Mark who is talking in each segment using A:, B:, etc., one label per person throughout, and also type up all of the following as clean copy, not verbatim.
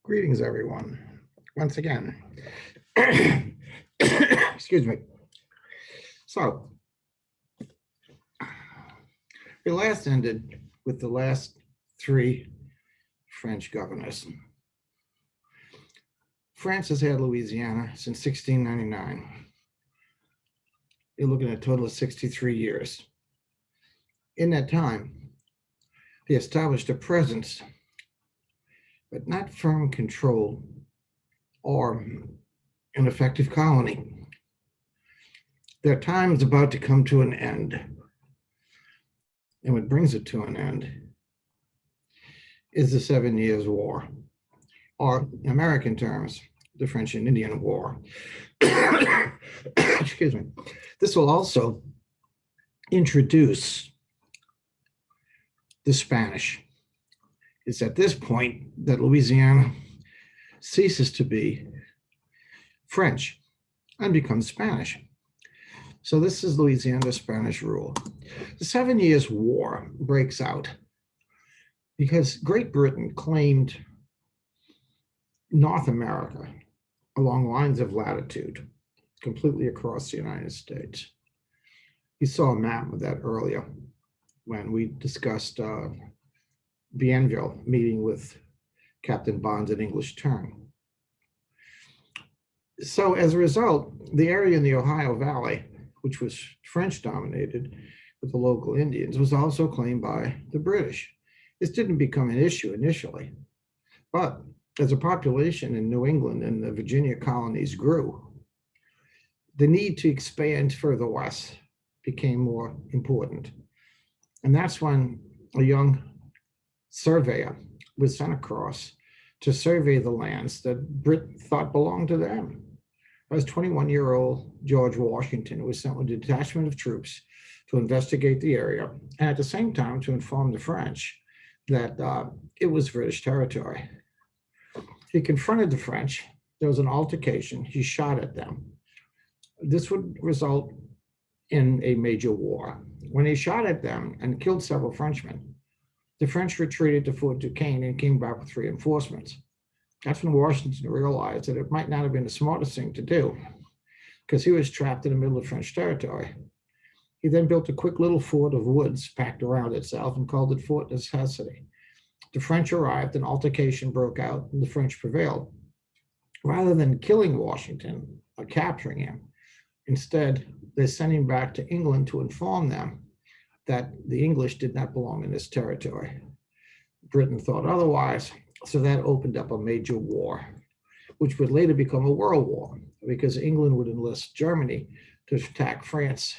A: Greetings, everyone. Once again, excuse me. So, we last ended with the last three French governors. France has had Louisiana since 1699. You're looking at a total of 63 years. In that time, they established a presence, but not firm control or an effective colony. Their time is about to come to an end. And what brings it to an end is the 7 Years' War, or in American terms, the French and Indian War. Excuse me. This will also introduce the Spanish. It's at this point that Louisiana ceases to be French and becomes Spanish. So this is Louisiana's Spanish rule. The 7 Years' War breaks out because Great Britain claimed North America along lines of latitude, completely across the United States. You saw a map of that earlier when we discussed Bienville meeting with Captain Bond's an English term. So as a result, the area in the Ohio Valley, which was French dominated with the local Indians, was also claimed by the British. This didn't become an issue initially, but as the population in New England and the Virginia colonies grew, the need to expand further west became more important. And that's when a young surveyor was sent across to survey the lands that Britain thought belonged to them. That was 21-year-old George Washington, who was sent with a detachment of troops to investigate the area, and at the same time to inform the French that it was British territory. He confronted the French. There was an altercation. He shot at them. This would result in a major war. When he shot at them and killed several Frenchmen, the French retreated to Fort Duquesne and came back with reinforcements. That's when Washington realized that it might not have been the smartest thing to do because he was trapped in the middle of French territory. He then built a quick little fort of woods packed around itself and called it Fort Necessity. The French arrived, an altercation broke out, and the French prevailed. Rather than killing Washington or capturing him, instead, they sent him back to England to inform them that the English did not belong in this territory. Britain thought otherwise, so that opened up a major war, which would later become a world war because England would enlist Germany to attack French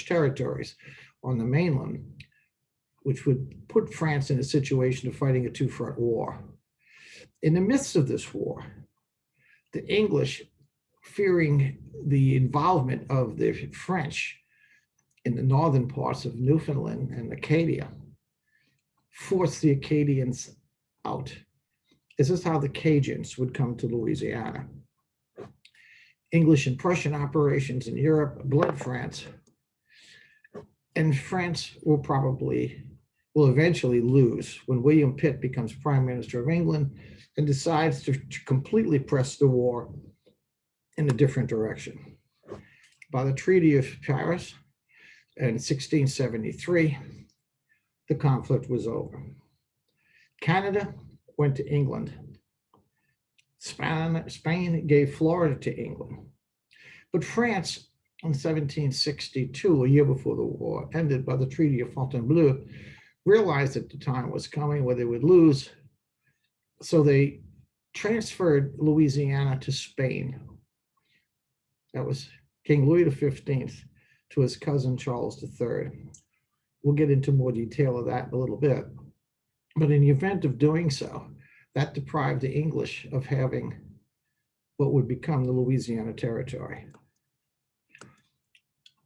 A: territories on the mainland, which would put France in a situation of fighting a two-front war. In the midst of this war, the English, fearing the involvement of the French in the northern parts of Newfoundland and Acadia, forced the Acadians out. This is how the Cajuns would come to Louisiana. English and Prussian operations in Europe bled France, and France will eventually lose when William Pitt becomes Prime Minister of England and decides to completely press the war in a different direction. By the Treaty of Paris in 1673, the conflict was over. Canada went to England. Spain gave Florida to England. But France in 1762, a year before the war ended, by the Treaty of Fontainebleau, realized that the time was coming where they would lose. So they transferred Louisiana to Spain. That was King Louis XV to his cousin Charles III. We'll get into more detail of that in a little bit. But in the event of doing so, that deprived the English of having what would become the Louisiana Territory.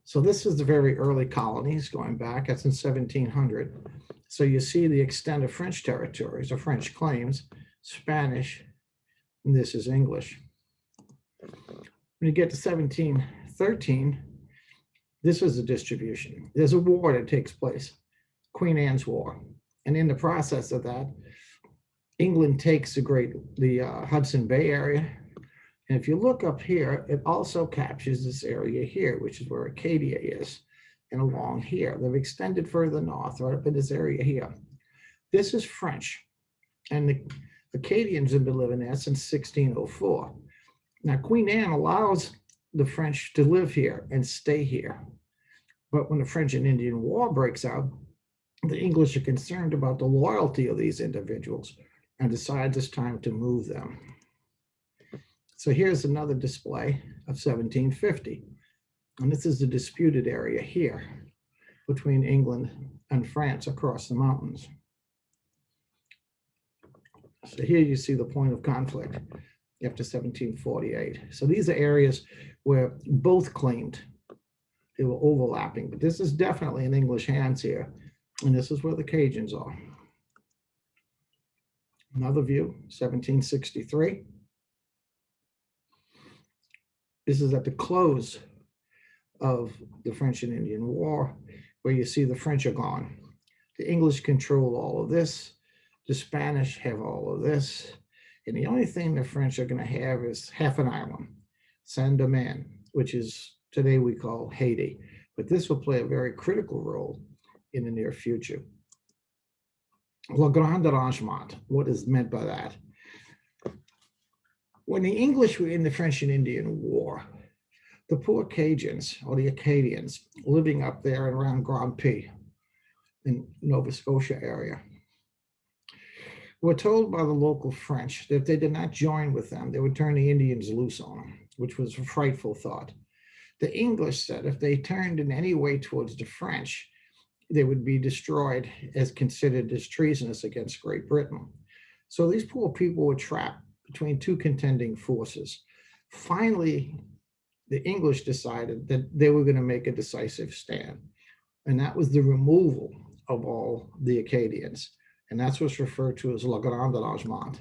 A: So this is the very early colonies going back, that's in 1700. So you see the extent of French territories or French claims, Spanish, and this is English. When you get to 1713, this is the distribution. There's a war that takes place, Queen Anne's War. And in the process of that, England takes the Hudson Bay area. And if you look up here, it also captures this area here, which is where Acadia is, and along here. They've extended further north, right up in this area here. This is French, and the Acadians have been living there since 1604. Now, Queen Anne allows the French to live here and stay here. But when the French and Indian War breaks out, the English are concerned about the loyalty of these individuals and decides it's time to move them. So here's another display of 1750. And this is the disputed area here between England and France across the mountains. So here you see the point of conflict after 1748. So these are areas where both claimed they were overlapping, but this is definitely in English hands here. And this is where the Cajuns are. Another view, 1763. This is at the close of the French and Indian War, where you see the French are gone. The English control all of this. The Spanish have all of this. And the only thing the French are going to have is half an island, Saint-Domingue, which is today we call Haiti. But this will play a very critical role in the near future. Le Grand Arrangement, what is meant by that? When the English were in the French and Indian War, the poor Cajuns, or the Acadians, living up there and around Grand Pré in Nova Scotia area, were told by the local French that if they did not join with them, they would turn the Indians loose on them, which was a frightful thought. The English said if they turned in any way towards the French, they would be destroyed as considered as treasonous against Great Britain. So these poor people were trapped between two contending forces. Finally, the English decided that they were going to make a decisive stand, and that was the removal of all the Acadians. And that's what's referred to as Le Grand Arrangement.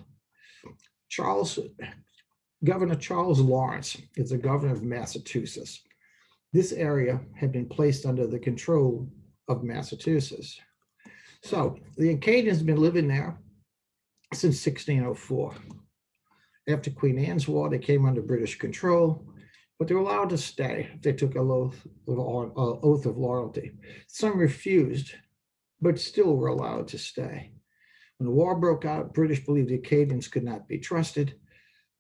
A: Governor Charles Lawrence is the governor of Massachusetts. This area had been placed under the control of Massachusetts. So the Acadians have been living there since 1604. After Queen Anne's War, they came under British control, but they were allowed to stay. They took an oath of loyalty. Some refused, but still were allowed to stay. When the war broke out, British believed the Acadians could not be trusted.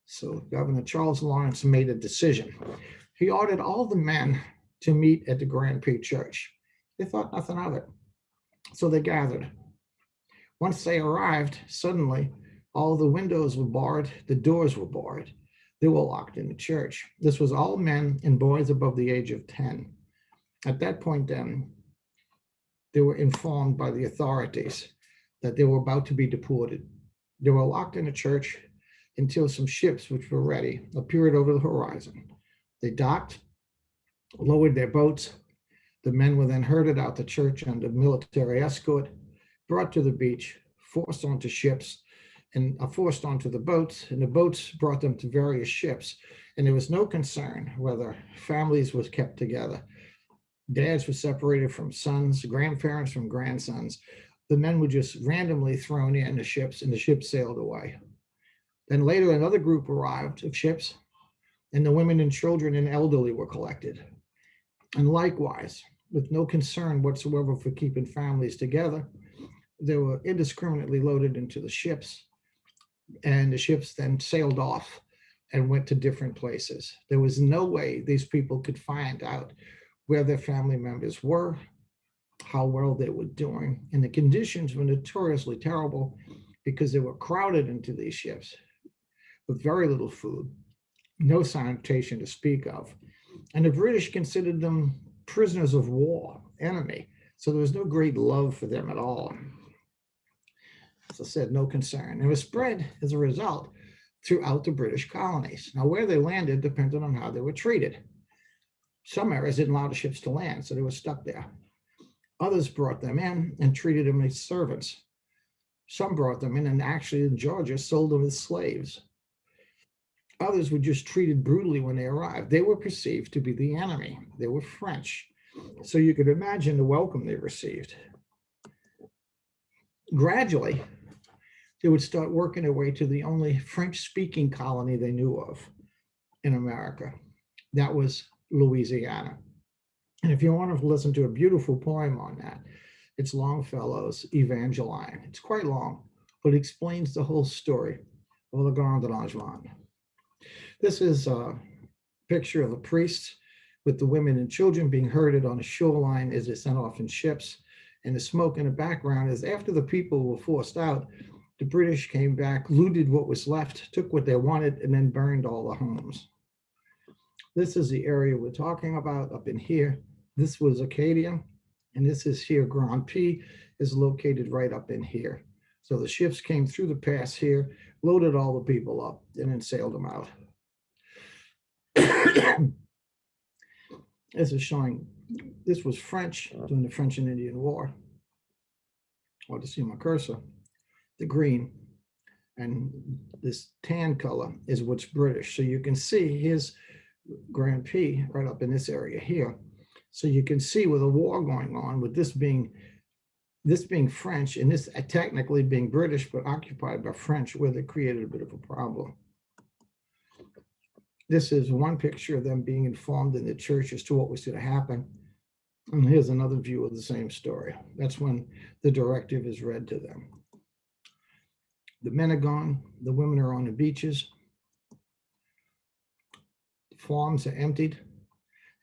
A: So Governor Charles Lawrence made a decision. He ordered all the men to meet at the Grand Pré Church. They thought nothing of it. So they gathered. Once they arrived, suddenly all the windows were barred, the doors were barred. They were locked in the church. This was all men and boys above the age of 10. At that point then, they were informed by the authorities that they were about to be deported. They were locked in a church until some ships, which were ready, appeared over the horizon. They docked, lowered their boats. The men were then herded out the church under military escort, brought to the beach, forced onto ships, and forced onto the boats, and the boats brought them to various ships. And there was no concern whether families was kept together. Dads were separated from sons, grandparents from grandsons. The men were just randomly thrown in the ships, and the ships sailed away. Then later, another group arrived of ships, and the women and children and elderly were collected. And likewise, with no concern whatsoever for keeping families together, they were indiscriminately loaded into the ships, and the ships then sailed off and went to different places. There was no way these people could find out where their family members were, how well they were doing, and the conditions were notoriously terrible because they were crowded into these ships with very little food, no sanitation to speak of. And the British considered them prisoners of war, enemy. So there was no great love for them at all. As I said, no concern. It was spread as a result throughout the British colonies. Now, where they landed depended on how they were treated. Some areas didn't allow the ships to land, so they were stuck there. Others brought them in and treated them as servants. Some brought them in and actually in Georgia sold them as slaves. Others were just treated brutally when they arrived. They were perceived to be the enemy. They were French. So you could imagine the welcome they received. Gradually, They would start working their way to the only French-speaking colony they knew of in America. That was Louisiana. And if you want to listen to a beautiful poem on that, it's Longfellow's Evangeline. It's quite long, but it explains the whole story of Le Grand Arrangement. This is a picture of the priests with the women and children being herded on a shoreline as they sent off in ships. And the smoke in the background is after the people were forced out, the British came back, looted what was left, took what they wanted, and then burned all the homes. This is the area we're talking about up in here. This was Acadia, and this is here. Grand P is located right up in here. So the ships came through the pass here, loaded all the people up, and then sailed them out. This is showing, this was French during the French and Indian War. Or to see my cursor, the green and this tan color is what's British. So you can see here's Grand P right up in this area here. So you can see with a war going on, with this being French and this technically being British, but occupied by French, where they created a bit of a problem. This is one picture of them being informed in the church as to what was going to happen. And here's another view of the same story. That's when the directive is read to them. The men are gone, the women are on the beaches. The farms are emptied.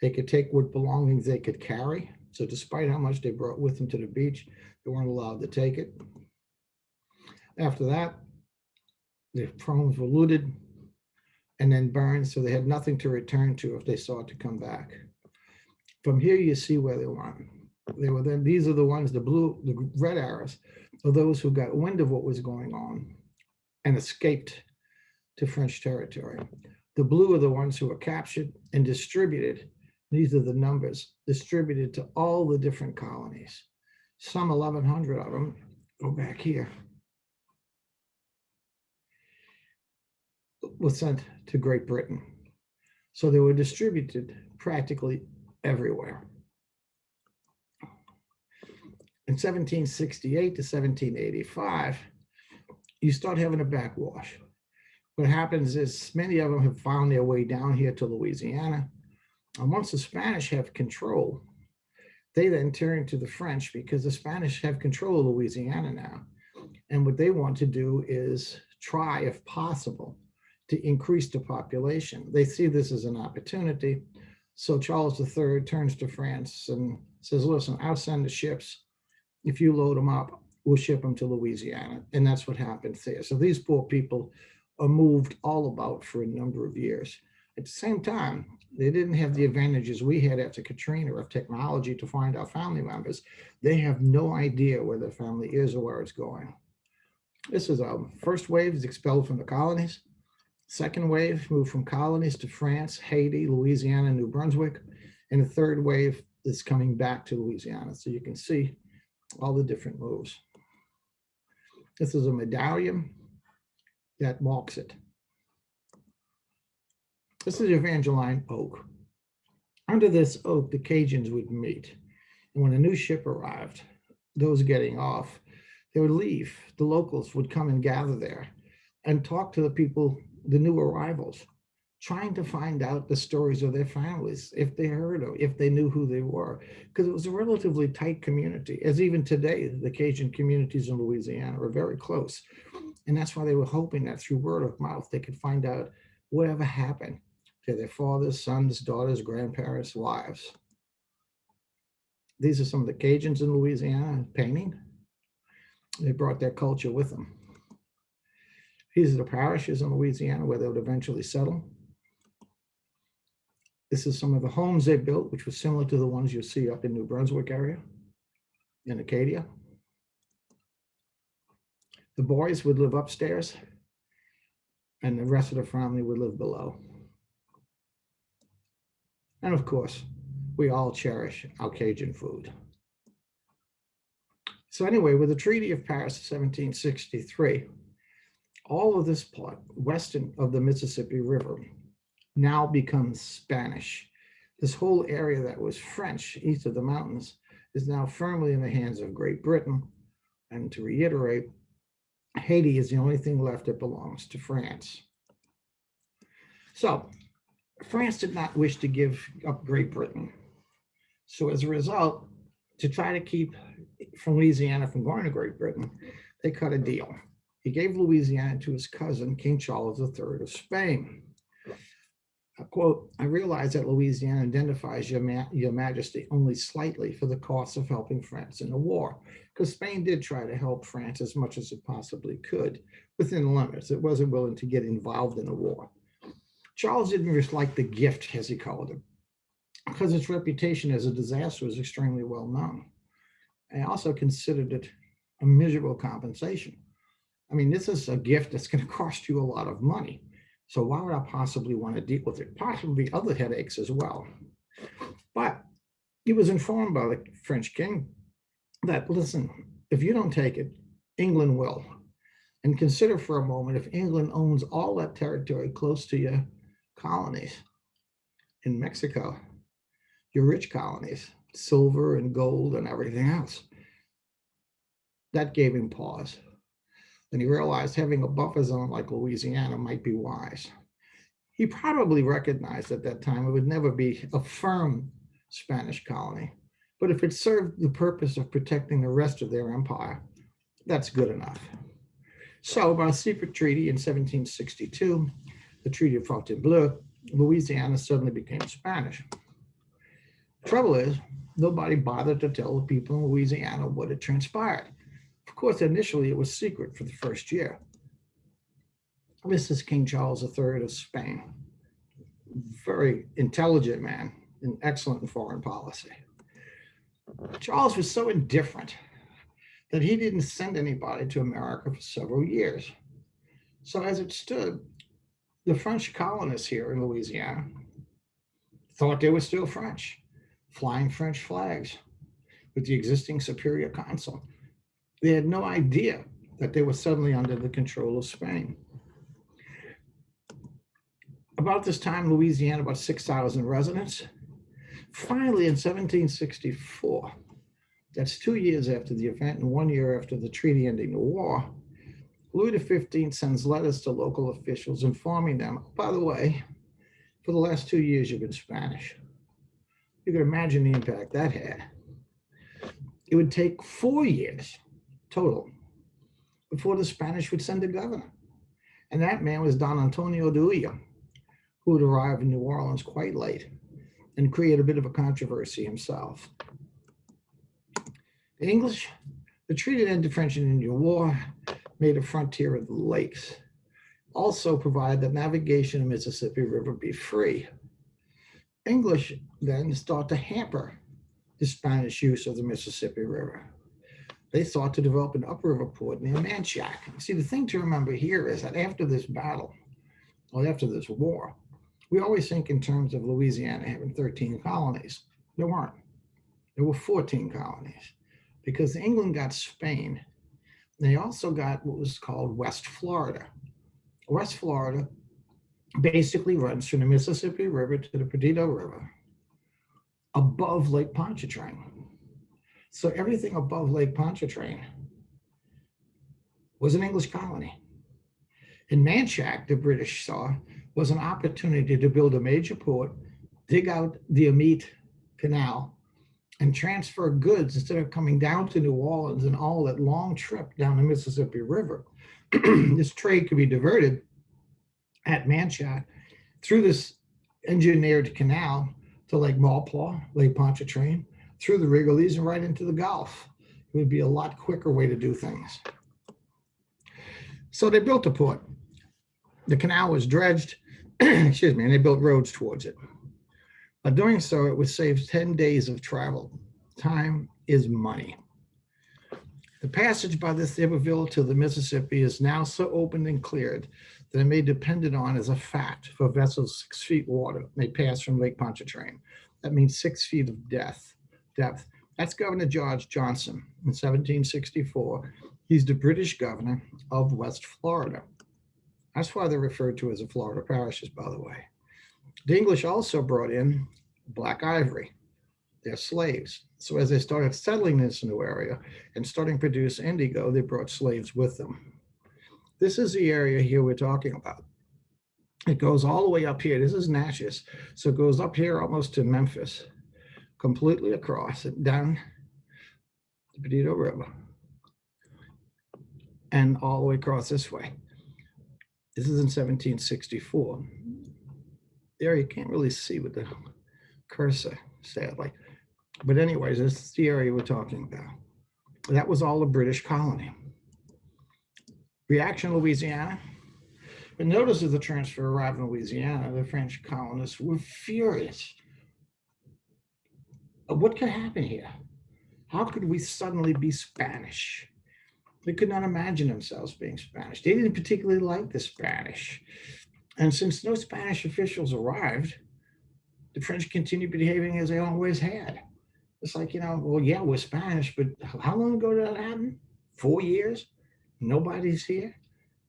A: They could take what belongings they could carry. So despite how much they brought with them to the beach, they weren't allowed to take it. After that, the homes were looted and then burned, so they had nothing to return to if they sought to come back. From here, you see where they went. They were then, these are the ones, the blue, the red arrows, are those who got wind of what was going on and escaped to French territory. The blue are the ones who were captured and distributed. These are the numbers distributed to all the different colonies. Some 1,100 of them go back here. Was sent to Great Britain. So they were distributed practically everywhere. In 1768 to 1785, you start having a backwash. What happens is many of them have found their way down here to Louisiana. And once the Spanish have control, they then turn to the French because the Spanish have control of Louisiana now. And what they want to do is try, if possible, to increase the population. They see this as an opportunity. So Charles III turns to France and says, listen, I'll send the ships. If you load them up, we'll ship them to Louisiana. And that's what happens there. So these poor people are moved all about for a number of years. At the same time, they didn't have the advantages we had after Katrina of technology to find our family members. They have no idea where their family is or where it's going. This is our first wave is expelled from the colonies. Second wave moved from colonies to France, Haiti, Louisiana, New Brunswick. And the third wave is coming back to Louisiana. So you can see all the different moves. This is a medallion that marks it. This is Evangeline Oak. Under this oak, the Cajuns would meet. And when a new ship arrived, those getting off, they would leave. The locals would come and gather there and talk to the people, the new arrivals, trying to find out the stories of their families, if they heard or if they knew who they were, because it was a relatively tight community. As even today, the Cajun communities in Louisiana are very close. And that's why they were hoping that through word of mouth, they could find out whatever happened to their fathers, sons, daughters, grandparents, wives. These are some of the Cajuns in Louisiana painting. They brought their culture with them. These are the parishes in Louisiana where they would eventually settle. This is some of the homes they built, which was similar to the ones you see up in New Brunswick area, in Acadia. The boys would live upstairs, and the rest of the family would live below. And of course, we all cherish our Cajun food. So anyway, with the Treaty of Paris of 1763, all of this part, western of the Mississippi River, now becomes Spanish. This whole area that was French, east of the mountains, is now firmly in the hands of Great Britain. And to reiterate, Haiti is the only thing left that belongs to France. So France did not wish to give up Great Britain. So as a result, to try to keep from Louisiana from going to Great Britain, they cut a deal. He gave Louisiana to his cousin, King Charles III of Spain. Quote, I realize that Louisiana indemnifies your Majesty only slightly for the cost of helping France in the war, because Spain did try to help France as much as it possibly could within limits. It wasn't willing to get involved in the war. Charles didn't just like the gift, as he called it, because its reputation as a disaster was extremely well known. I also considered it a miserable compensation. I mean, this is a gift that's going to cost you a lot of money. So why would I possibly want to deal with it? Possibly other headaches as well. But he was informed by the French king that, listen, if you don't take it, England will. And consider for a moment if England owns all that territory close to your colonies in Mexico, your rich colonies, silver and gold and everything else. That gave him pause. And he realized having a buffer zone like Louisiana might be wise. He probably recognized at that time it would never be a firm Spanish colony, but if it served the purpose of protecting the rest of their empire, that's good enough. So, by a secret treaty in 1762, the Treaty of Fontainebleau, Louisiana suddenly became Spanish. The trouble is, nobody bothered to tell the people in Louisiana what had transpired. Of course, initially it was secret for the first year. This is King Charles III of Spain, very intelligent man and excellent in foreign policy. Charles was so indifferent that he didn't send anybody to America for several years. So as it stood, the French colonists here in Louisiana thought they were still French, flying French flags with the existing superior consul. They had no idea that they were suddenly under the control of Spain. About this time, Louisiana, about 6,000 residents. Finally, in 1764, that's 2 years after the event and 1 year after the treaty ending the war, Louis XV sends letters to local officials informing them, by the way, for the last 2 years you've been Spanish. You can imagine the impact that had. It would take 4 years total before the Spanish would send a governor. And that man was Don Antonio de Ulloa, who would arrive in New Orleans quite late and create a bit of a controversy himself. The English, the treaty that ended French and Indian War, made a frontier of the lakes, also provided that navigation in the Mississippi River be free. English then start to hamper the Spanish use of the Mississippi River. They sought to develop an upriver port near Manchac. See, the thing to remember here is that after this battle, or after this war, we always think in terms of Louisiana having 13 colonies. There weren't. There were 14 colonies because England got Spain. They also got what was called West Florida. West Florida basically runs from the Mississippi River to the Perdido River above Lake Pontchartrain. So everything above Lake Pontchartrain was an English colony. In Manchac, the British saw was an opportunity to build a major port, dig out the Amite Canal, and transfer goods instead of coming down to New Orleans and all that long trip down the Mississippi River. This trade could be diverted at Manchac through this engineered canal to Lake Maurepas, Lake Pontchartrain, through the Rigolets and right into the Gulf. It would be a lot quicker way to do things. So they built a port. The canal was dredged, and they built roads towards it. By doing so, it would save 10 days of travel. Time is money. The passage by this Iberville to the Mississippi is now so open and cleared that it may be depended on as a fact for vessels 6 feet water may pass from Lake Pontchartrain. That means 6 feet of depth. That's Governor George Johnson in 1764. He's the British governor of West Florida. That's why they're referred to as the Florida parishes, by the way. The English also brought in black ivory, their slaves. So as they started settling this new area and starting to produce indigo, they brought slaves with them. This is the area here we're talking about. It goes all the way up here. This is Natchez. So it goes up here almost to Memphis, completely across it, down the Perdido River, and all the way across this way. This is in 1764. There you can't really see with the cursor, sadly. But anyways, this is the area we're talking about. That was all a British colony. Reaction, Louisiana. But notice as the transfer arrived in Louisiana, the French colonists were furious. What could happen here? How could we suddenly be Spanish? They could not imagine themselves being Spanish. They didn't particularly like the Spanish. And since no Spanish officials arrived, the French continued behaving as they always had. It's like, well, yeah, we're Spanish, but how long ago did that happen? 4 years? Nobody's here.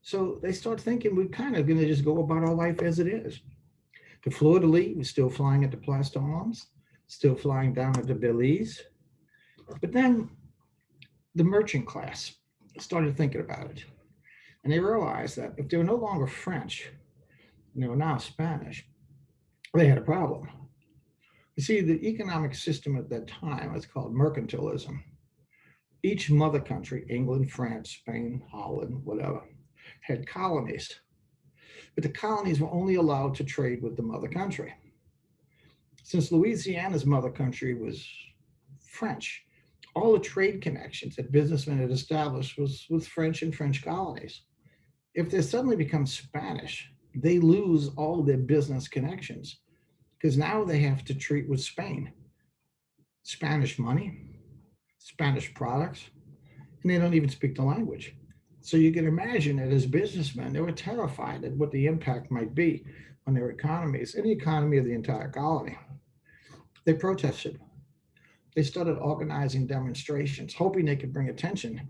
A: So they start thinking we're kind of going to just go about our life as it is. The fleur-de-lis was still flying at the Place d'Armes, still flying down at the Belize. But then the merchant class started thinking about it. And they realized that if they were no longer French, and they were now Spanish, they had a problem. You see, the economic system at that time was called mercantilism. Each mother country, England, France, Spain, Holland, whatever, had colonies. But the colonies were only allowed to trade with the mother country. Since Louisiana's mother country was French, all the trade connections that businessmen had established was with French and French colonies. If they suddenly become Spanish, they lose all their business connections because now they have to treat with Spain. Spanish money, Spanish products, and they don't even speak the language. So you can imagine that as businessmen, they were terrified at what the impact might be on their economies and the economy of the entire colony. They protested. They started organizing demonstrations, hoping they could bring attention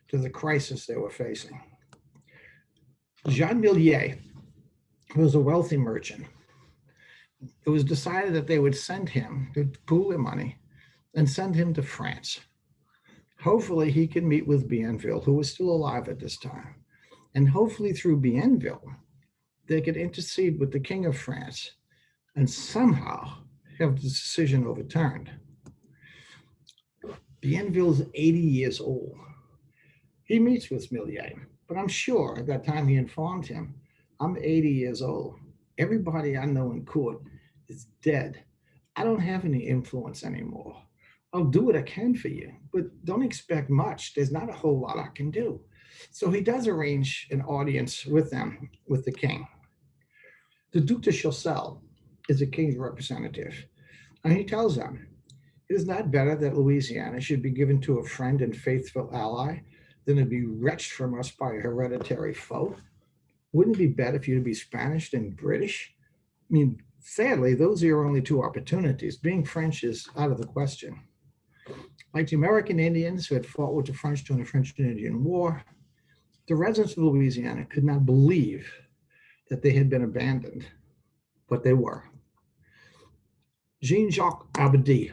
A: to the crisis they were facing. Jean Millier was a wealthy merchant. It was decided that they would send him, to pool their money, and send him to France. Hopefully he could meet with Bienville, who was still alive at this time. And hopefully through Bienville, they could intercede with the King of France and somehow have the decision overturned. Bienville is 80 years old. He meets with Millier, but I'm sure at that time he informed him, I'm 80 years old. Everybody I know in court is dead. I don't have any influence anymore. I'll do what I can for you, but don't expect much. There's not a whole lot I can do. So he does arrange an audience with them, with the king. The Duc de Choiseul is the king's representative, and he tells them, it is not better that Louisiana should be given to a friend and faithful ally than to be wrenched from us by a hereditary foe. Wouldn't it be better for you to be Spanish than British? I mean, sadly, those are your only two opportunities. Being French is out of the question. Like the American Indians who had fought with the French during the French and Indian War, the residents of Louisiana could not believe that they had been abandoned, but they were. Jean-Jacques Abadie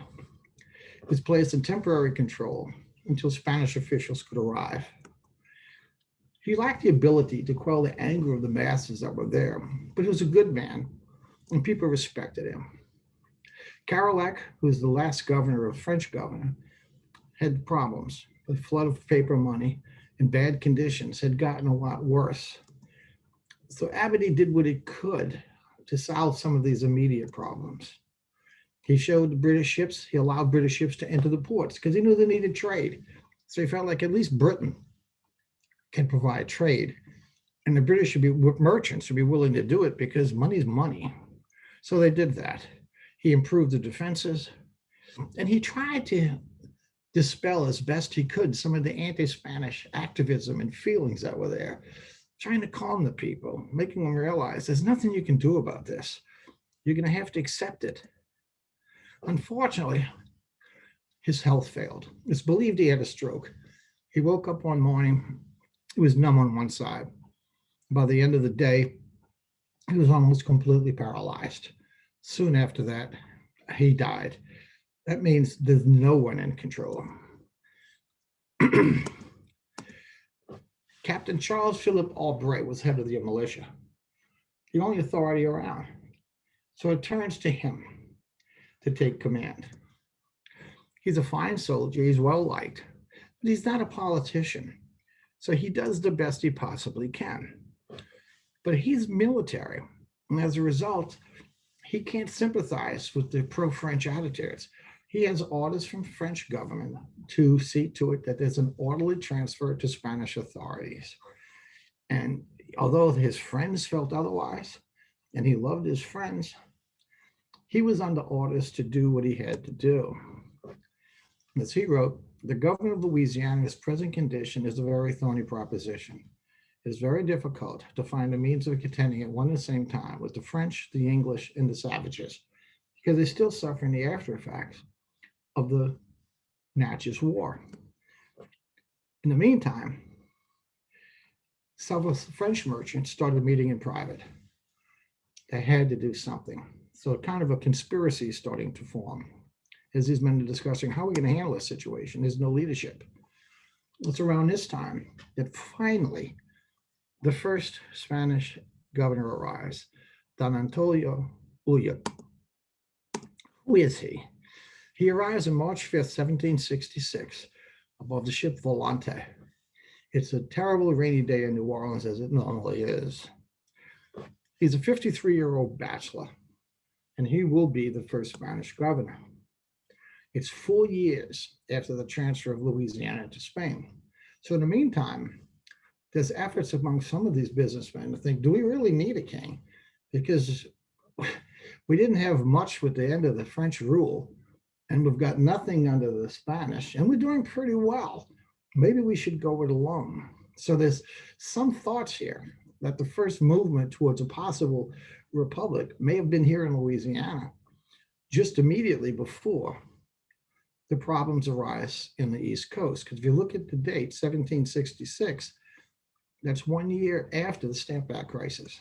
A: was placed in temporary control until Spanish officials could arrive. He lacked the ability to quell the anger of the masses that were there, but he was a good man, and people respected him. Carallac, who was the last governor of French governor, had problems. The flood of paper money and bad conditions had gotten a lot worse. So Abadie did what he could to solve some of these immediate problems. He showed the British ships, he allowed British ships to enter the ports because he knew they needed trade. So he felt like at least Britain can provide trade. And the British should be, merchants should be willing to do it because money's money. So they did that. He improved the defenses, and he tried to dispel as best he could some of the anti-Spanish activism and feelings that were there, trying to calm the people, making them realize there's nothing you can do about this. You're going to have to accept it. Unfortunately, his health failed. It's believed he had a stroke. He woke up one morning, he was numb on one side. By the end of the day, he was almost completely paralyzed. Soon after that, he died. That means there's no one in control. Captain Charles Philip Albright was head of the militia, the only authority around. So it turns to him to take command. He's a fine soldier, he's well liked, but he's not a politician. So he does the best he possibly can. But he's military. And as a result, he can't sympathize with the pro-French attitudes. He has orders from French government to see to it that there's an orderly transfer to Spanish authorities. And although his friends felt otherwise, and he loved his friends, he was under orders to do what he had to do. As he wrote, the government of Louisiana in its present condition is a very thorny proposition. It is very difficult to find a means of contending at one and the same time with the French, the English, and the savages, because they're still suffering the after effects of the Natchez War. In the meantime, several French merchants started meeting in private. They had to do something. So kind of a conspiracy is starting to form as these men are discussing how are we going to handle this situation. There's no leadership. It's around this time that finally the first Spanish governor arrives, Don Antonio Ulla. Who is he? He arrives on March 5th, 1766, aboard the ship Volante. It's a terrible rainy day in New Orleans, as it normally is. He's a 53-year-old bachelor, and he will be the first Spanish governor. It's 4 years after the transfer of Louisiana to Spain. So in the meantime, there's efforts among some of these businessmen to think, do we really need a king? Because we didn't have much with the end of the French rule, and we've got nothing under the Spanish, and we're doing pretty well. Maybe we should go it alone. So there's some thoughts here that the first movement towards a possible republic may have been here in Louisiana just immediately before the problems arise in the East Coast. Because if you look at the date, 1766, that's 1 year after the Stamp Act crisis.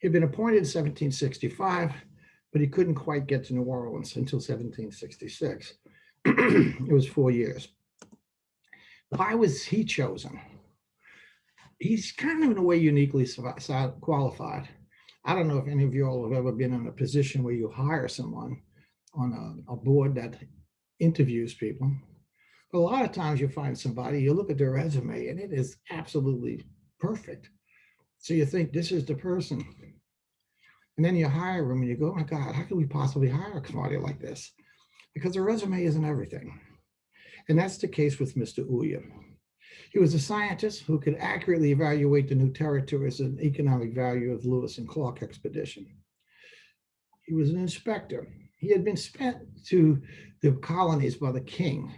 A: He'd been appointed in 1765, but he couldn't quite get to New Orleans until 1766. It was 4 years. Why was he chosen? He's kind of in a way uniquely qualified. I don't know if any of you all have ever been in a position where you hire someone on a board that interviews people. But a lot of times you find somebody, you look at their resume, and it is absolutely perfect. So you think this is the person. And then you hire them and you go, oh my God, how can we possibly hire somebody like this? Because the resume isn't everything. And that's the case with Mr. Ulla. He was a scientist who could accurately evaluate the new territories and economic value of Lewis and Clark expedition. He was an inspector. He had been sent to the colonies by the king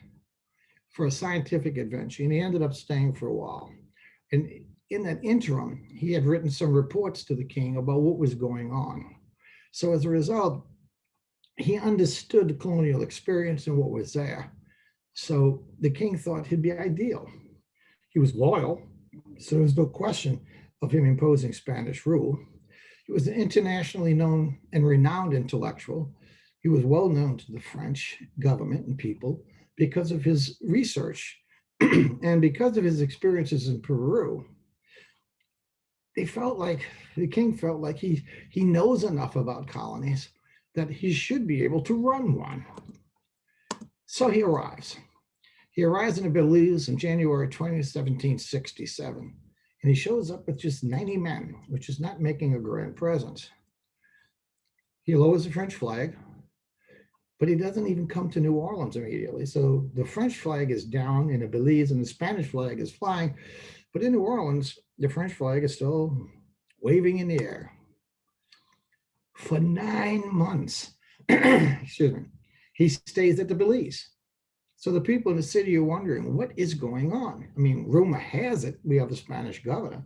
A: for a scientific adventure, and he ended up staying for a while. And in that interim, he had written some reports to the king about what was going on. So as a result, he understood the colonial experience and what was there. So the king thought he'd be ideal. He was loyal, so there's no question of him imposing Spanish rule. He was an internationally known and renowned intellectual. He was well known to the French government and people because of his research and because of his experiences in Peru. The king felt like he knows enough about colonies that he should be able to run one. So he arrives. He arrives in Belize on January 20, 1767, and he shows up with just 90 men, which is not making a grand presence. He lowers the French flag, but he doesn't even come to New Orleans immediately. So the French flag is down in Belize and the Spanish flag is flying, but in New Orleans, the French flag is still waving in the air. For 9 months, excuse me, he stays at the Belize. So the people in the city are wondering, what is going on? I mean, rumor has it we have a Spanish governor,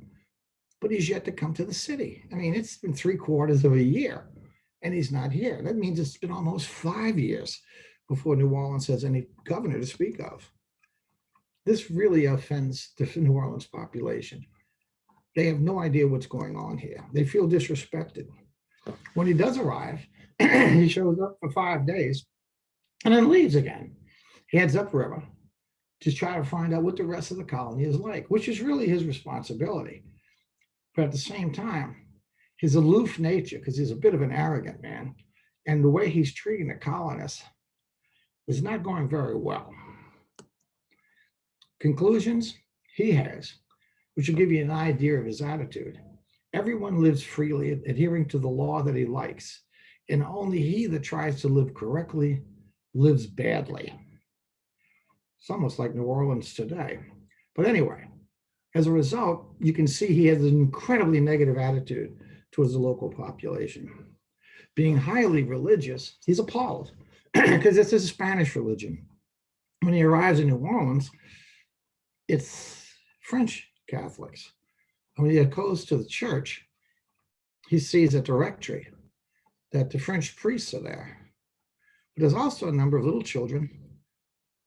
A: but he's yet to come to the city. I mean, it's been 3/4 of a year and he's not here. That means it's been almost 5 years before New Orleans has any governor to speak of. This really offends the New Orleans population. They have no idea what's going on here. They feel disrespected. When he does arrive, he shows up for 5 days and then leaves again. He heads upriver, to try to find out what the rest of the colony is like, which is really his responsibility. But at the same time, his aloof nature, because he's a bit of an arrogant man, and the way he's treating the colonists is not going very well. Conclusions he has, which will give you an idea of his attitude. Everyone lives freely, adhering to the law that he likes, and only he that tries to live correctly lives badly. It's almost like New Orleans today. But anyway, as a result, you can see he has an incredibly negative attitude towards the local population. Being highly religious, he's appalled because this is a Spanish religion. When he arrives in New Orleans, it's French Catholics. And when he goes to the church, he sees at the rectory that the French priests are there. But there's also a number of little children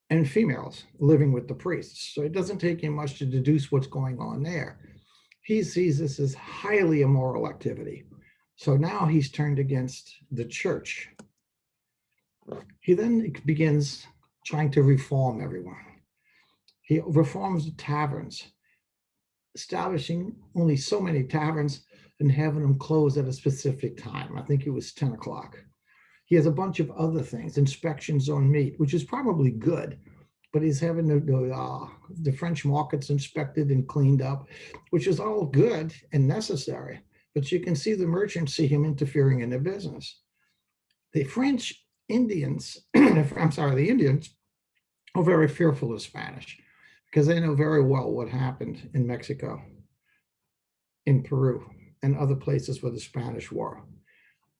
A: and females living with the priests. So it doesn't take him much to deduce what's going on there. He sees this as highly immoral activity. So now he's turned against the church. He then begins trying to reform everyone. He reforms the taverns, establishing only so many taverns and having them close at a specific time. I think it was 10 o'clock. He has a bunch of other things, inspections on meat, which is probably good, but he's having the French markets inspected and cleaned up, which is all good and necessary. But you can see the merchants see him interfering in their business. The French Indians, the Indians are very fearful of Spanish because they know very well what happened in Mexico, in Peru, and other places where the Spanish were.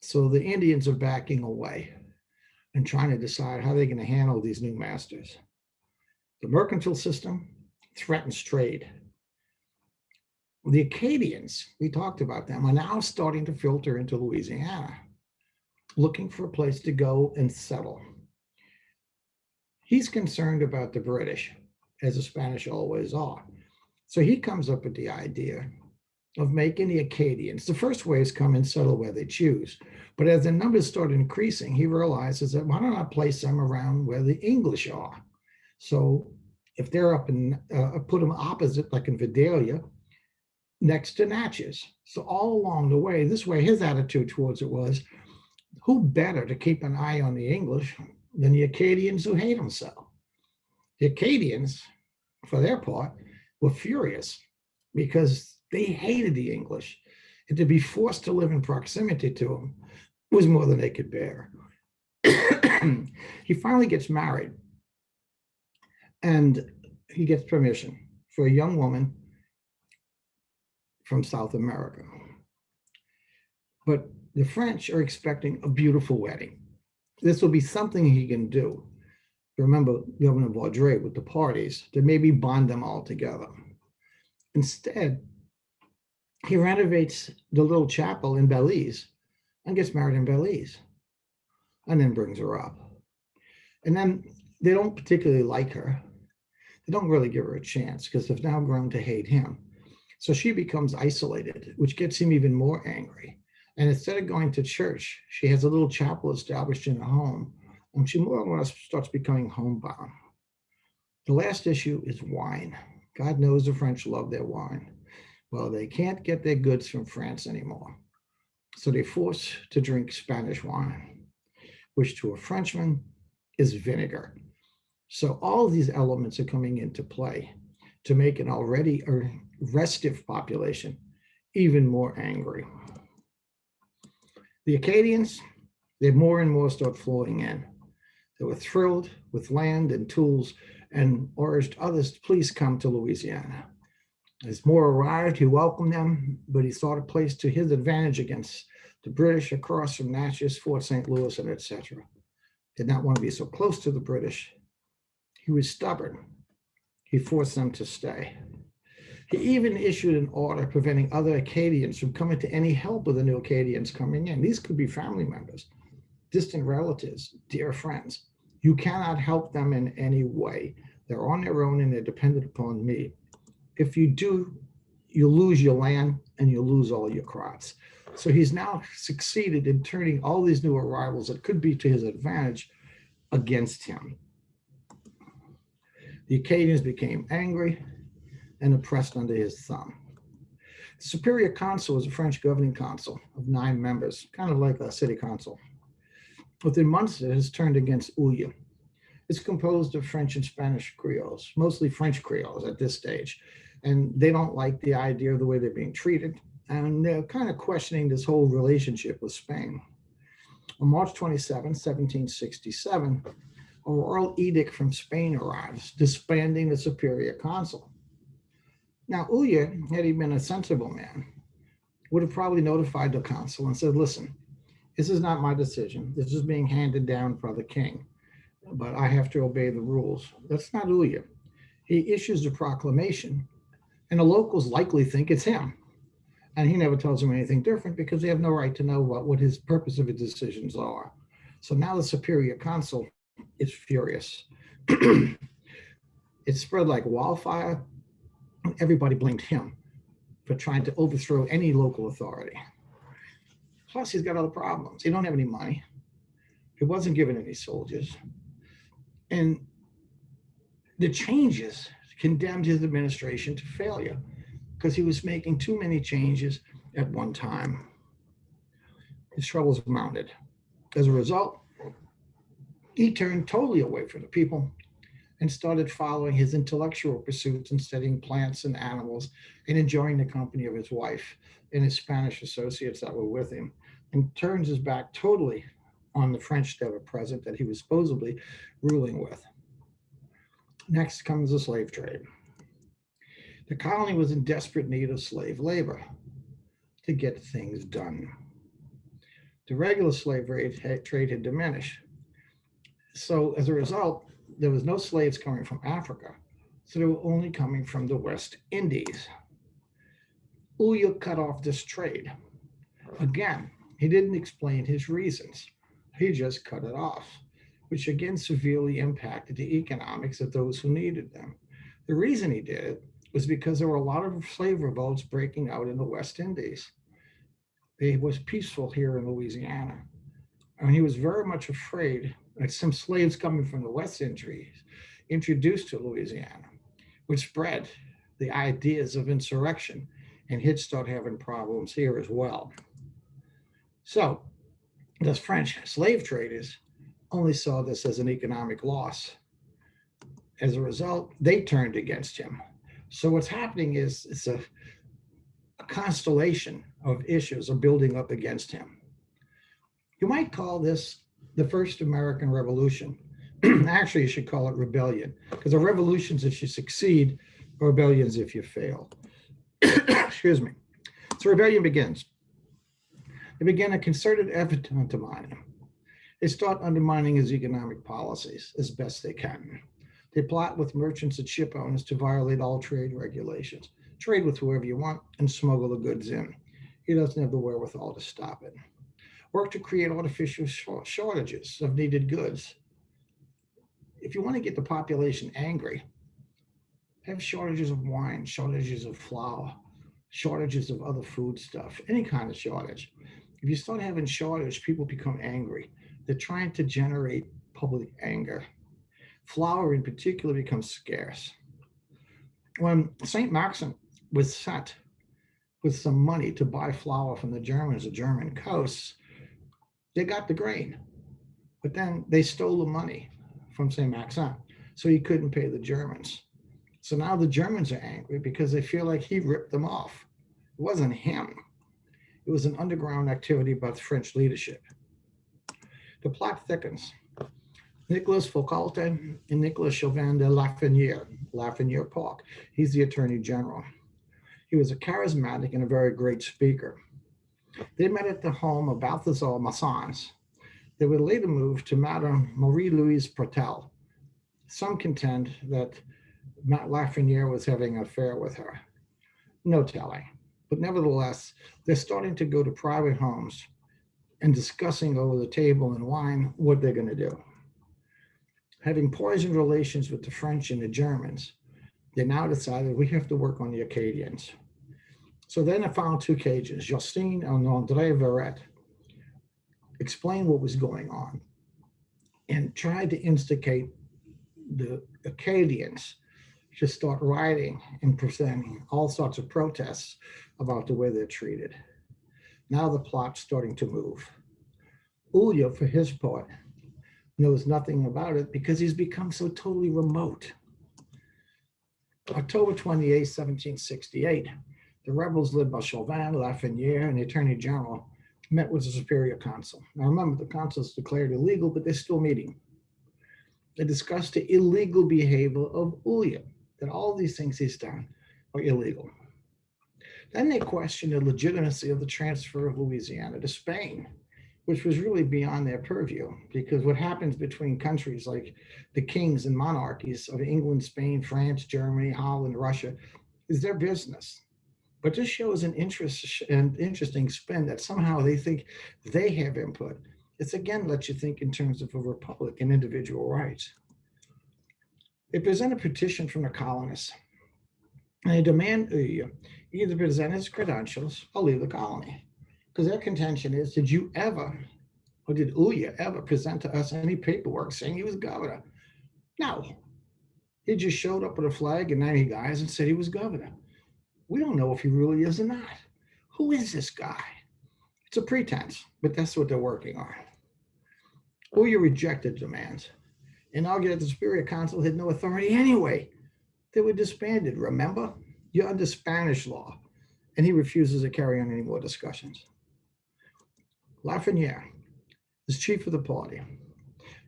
A: So the Indians are backing away and trying to decide how they're going to handle these new masters. The mercantile system threatens trade. The Acadians, we talked about them, are now starting to filter into Louisiana, looking for a place to go and settle. He's concerned about the British, as the Spanish always are. So he comes up with the idea of making the Acadians, the first waves come and settle where they choose. But as the numbers start increasing, he realizes that why don't I place them around where the English are? So if they're up in, put them opposite, like in Vidalia, next to Natchez. So all along the way, this way, his attitude towards it was, who better to keep an eye on the English than the Acadians who hate them so? The Acadians, for their part, were furious because they hated the English. And to be forced to live in proximity to them was more than they could bear. He finally gets married, and he gets permission for a young woman from South America. But the French are expecting a beautiful wedding. This will be something he can do. Remember Governor Vaudreuil with the parties to maybe bond them all together. Instead, he renovates the little chapel in Belize and gets married in Belize, and then brings her up. And then they don't particularly like her. They don't really give her a chance because they've now grown to hate him. So she becomes isolated, which gets him even more angry. And instead of going to church, she has a little chapel established in her home, and she more or less starts becoming homebound. The last issue is wine. God knows the French love their wine. Well, they can't get their goods from France anymore. So they're forced to drink Spanish wine, which to a Frenchman is vinegar. So all of these elements are coming into play to make an already restive population even more angry. The Acadians, they more and more start flowing in. They were thrilled with land and tools and urged others to please come to Louisiana. As more arrived, he welcomed them, but he sought a place to his advantage against the British across from Natchez, Fort St. Louis, and etc. Did not want to be so close to the British. He was stubborn. He forced them to stay. He even issued an order preventing other Acadians from coming to any help with the new Acadians coming in. These could be family members, distant relatives, dear friends. You cannot help them in any way. They're on their own and they're dependent upon me. If you do, you lose your land and you lose all your crops. So he's now succeeded in turning all these new arrivals that could be to his advantage against him. The Acadians became angry and oppressed under his thumb. The Superior Council was a French governing council of 9 members, kind of like a city council. Within months, it has turned against Ulloa. It's composed of French and Spanish Creoles, mostly French Creoles at this stage, and they don't like the idea of the way they're being treated, and they're kind of questioning this whole relationship with Spain. On March 27, 1767, a royal edict from Spain arrives, disbanding the Superior Council. Now, Ulloa, had he been a sensible man, would have probably notified the council and said, listen, this is not my decision. This is being handed down by the king, but I have to obey the rules. That's not Ulloa. He issues a proclamation, and the locals likely think it's him. And he never tells them anything different because they have no right to know what his purpose of his decisions are. So now the Superior Council is furious. It spread like wildfire. Everybody blamed him for trying to overthrow any local authority. Plus, he's got other problems. He don't have any money. He wasn't given any soldiers. And the changes condemned his administration to failure because he was making too many changes at one time. His troubles mounted. As a result, he turned totally away from the people and started following his intellectual pursuits and studying plants and animals and enjoying the company of his wife and his Spanish associates that were with him, and turns his back totally on the French that were present that he was supposedly ruling with. Next comes the slave trade. The colony was in desperate need of slave labor to get things done. The regular slave trade had diminished. So as a result, there was no slaves coming from Africa, so they were only coming from the West Indies. Ulloa cut off this trade. Again, he didn't explain his reasons. He just cut it off, which again severely impacted the economics of those who needed them. The reason he did it was because there were a lot of slave revolts breaking out in the West Indies. It was peaceful here in Louisiana. And he was very much afraid that some slaves coming from the West Indies introduced to Louisiana would spread the ideas of insurrection, and he'd start having problems here as well. So the French slave traders only saw this as an economic loss. As a result, they turned against him. So what's happening is it's a constellation of issues are building up against him. You might call this the first American Revolution. Actually, you should call it rebellion, because a revolution's if you succeed, a rebellion's if you fail. Excuse me. So rebellion begins. They began a concerted effort to undermine him. They start undermining his economic policies as best they can. They plot with merchants and ship owners to violate all trade regulations, trade with whoever you want, and smuggle the goods in. He doesn't have the wherewithal to stop it. Work to create artificial shortages of needed goods. If you want to get the population angry, have shortages of wine, shortages of flour, shortages of other food stuff, any kind of shortage. If you start having shortage, people become angry. They're trying to generate public anger. Flour in particular becomes scarce. When St. Maxim was sent with some money to buy flour from the Germans, the German coasts, they got the grain, but then they stole the money from St. Maxim, so he couldn't pay the Germans. So now the Germans are angry because they feel like he ripped them off. It wasn't him. It was an underground activity by the French leadership. The plot thickens. Nicolas Foucault and Nicolas Chauvin de Lafreniere Park. He's the Attorney General. He was a charismatic and a very great speaker. They met at the home of Balthazar Massons. They would later move to Madame Marie-Louise Protel. Some contend that Lafreniere was having an affair with her. No telling. But nevertheless, they're starting to go to private homes and discussing over the table and wine what they're going to do. Having poisoned relations with the French and the Germans, they now decided we have to work on the Acadians. So then I found 2 cages, Justine and André Verret, explained what was going on and tried to instigate the Acadians to start rioting and presenting all sorts of protests about the way they're treated. Now the plot's starting to move. Ulya, for his part, knows nothing about it because he's become so totally remote. October 28, 1768, the rebels led by Chauvin, Lafreniere, and the Attorney General met with the Superior Council. Now remember, the council is declared illegal, but they're still meeting. They discussed the illegal behavior of Ulya, that all these things he's done are illegal. Then they questioned the legitimacy of the transfer of Louisiana to Spain, which was really beyond their purview, because what happens between countries like the kings and monarchies of England, Spain, France, Germany, Holland, Russia is their business. But this shows an interesting spin that somehow they think they have input. It's again lets you think in terms of a republic and individual rights. They present a petition from the colonists, and they demand either present his credentials or leave the colony. Because their contention is, did you ever, or did Ulya ever present to us any paperwork saying he was governor? No. He just showed up with a flag and 90 guys and said he was governor. We don't know if he really is or not. Who is this guy? It's a pretense, but that's what they're working on. Ulya rejected demands and argued that the Superior Council had no authority anyway. They were disbanded, remember? You're under Spanish law. And he refuses to carry on any more discussions. Lafreniere is chief of the party.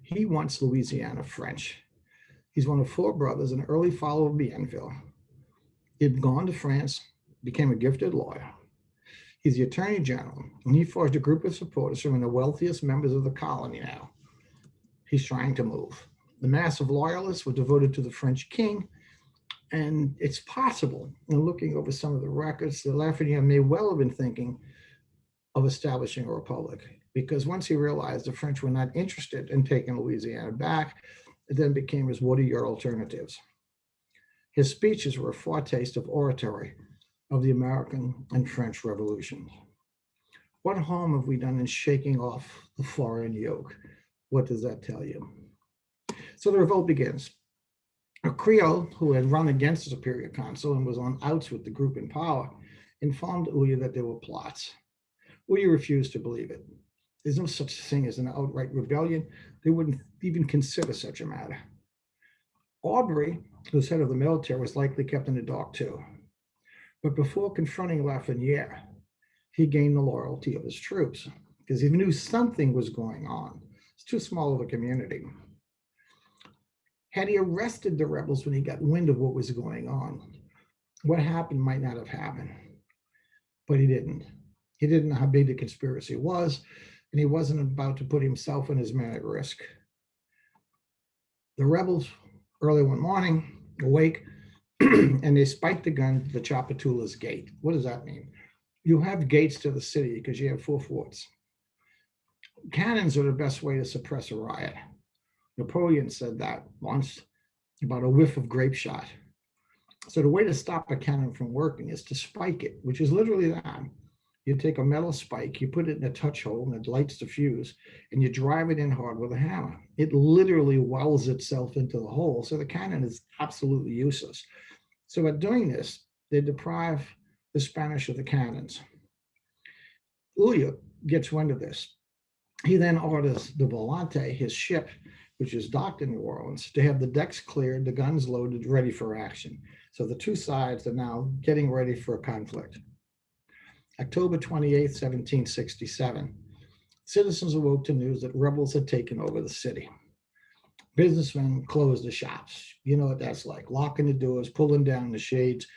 A: He wants Louisiana French. He's one of four brothers, an early follower of Bienville. He'd gone to France, became a gifted lawyer. He's the attorney general, and he forged a group of supporters from the wealthiest members of the colony now. He's trying to move. The mass of loyalists were devoted to the French king, and it's possible, in looking over some of the records, that Lafreniere may well have been thinking of establishing a republic, because once he realized the French were not interested in taking Louisiana back, it then became his what are your alternatives? His speeches were a foretaste of oratory of the American and French revolutions. What harm have we done in shaking off the foreign yoke? What does that tell you? So the revolt begins. A Creole who had run against the Superior Council and was on outs with the group in power informed Ulya that there were plots. Ulya refused to believe it. There's no such thing as an outright rebellion. They wouldn't even consider such a matter. Aubrey, who's head of the military, was likely kept in the dark too. But before confronting Lafreniere, he gained the loyalty of his troops because he knew something was going on. It's too small of a community. Had he arrested the rebels when he got wind of what was going on, what happened might not have happened. But he didn't. He didn't know how big the conspiracy was, and he wasn't about to put himself and his men at risk. The rebels, early one morning, awake, and they spiked the gun to the Tchoupitoulas gate. What does that mean? You have gates to the city because you have 4 forts. Cannons are the best way to suppress a riot. Napoleon said that once about a whiff of grape shot. So the way to stop a cannon from working is to spike it, which is literally that. You take a metal spike, you put it in a touch hole, and it lights the fuse, and you drive it in hard with a hammer. It literally welds itself into the hole, so the cannon is absolutely useless. So by doing this, they deprive the Spanish of the cannons. Ulya gets wind of this. He then orders the Volante, his ship, which is docked in New Orleans, to have the decks cleared, the guns loaded, ready for action. So the two sides are now getting ready for a conflict. October 28, 1767, citizens awoke to news that rebels had taken over the city. Businessmen closed the shops. You know what that's like, locking the doors, pulling down the shades,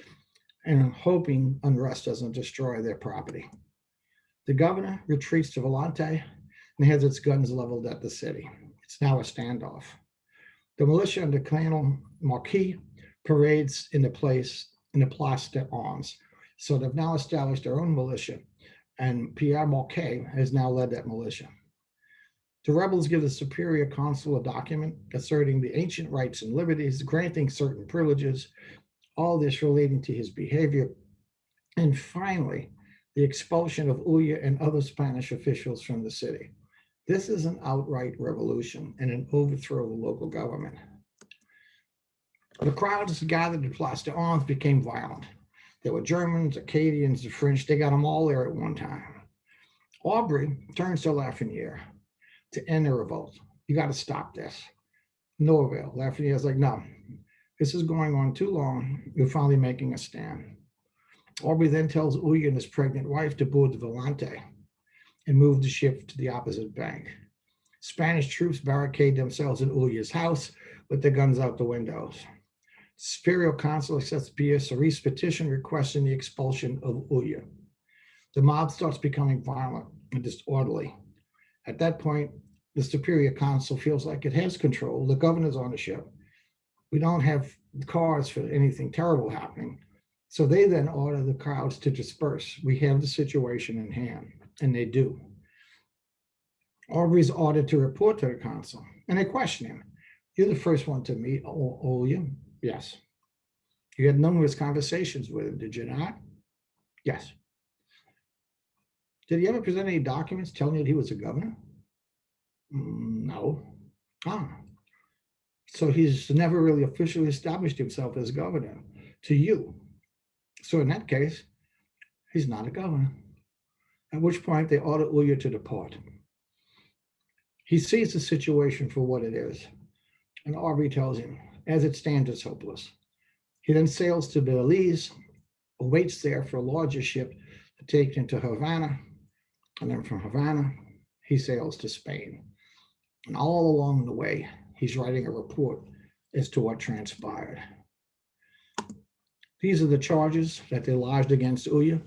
A: and hoping unrest doesn't destroy their property. The governor retreats to Volante and has its guns leveled at the city. It's now a standoff. The militia under Colonel Marquis parades in the Place d'Armes. So they've now established their own militia, and Pierre Marquis has now led that militia. The rebels give the Superior Council a document asserting the ancient rights and liberties, granting certain privileges, all this relating to his behavior, and finally, the expulsion of Ulya and other Spanish officials from the city. This is an outright revolution and an overthrow of the local government. The crowds gathered to plus their arms became violent. There were Germans, Acadians, the French, they got them all there at one time. Aubrey turns to Lafreniere to end the revolt. You got to stop this. No avail. Lafreniere's like, no, this is going on too long. You're finally making a stand. Aubrey then tells Ulloa and his pregnant wife to board the Volante and move the ship to the opposite bank. Spanish troops barricade themselves in Ulloa's house with their guns out the windows. Superior Consul accepts Pierre Ceris's petition requesting the expulsion of Ulloa. The mob starts becoming violent and disorderly. At that point, the Superior Consul feels like it has control. The governor's on the ship. We don't have cause for anything terrible happening. So they then order the crowds to disperse. We have the situation in hand, and they do. Aubrey's ordered to report to the consul, and they question him. You're the first one to meet Ulloa? Yes. You had numerous conversations with him, did you not? Yes. Did he ever present any documents telling you that he was a governor? No. Ah. So he's never really officially established himself as governor to you. So in that case, he's not a governor. At which point they order Ulloa to depart. He sees the situation for what it is, and Aubrey tells him, as it stands, it's hopeless. He then sails to Belize, awaits there for a larger ship to take him to Havana, and then from Havana, he sails to Spain. And all along the way, he's writing a report as to what transpired. These are the charges that they lodged against Ulloa.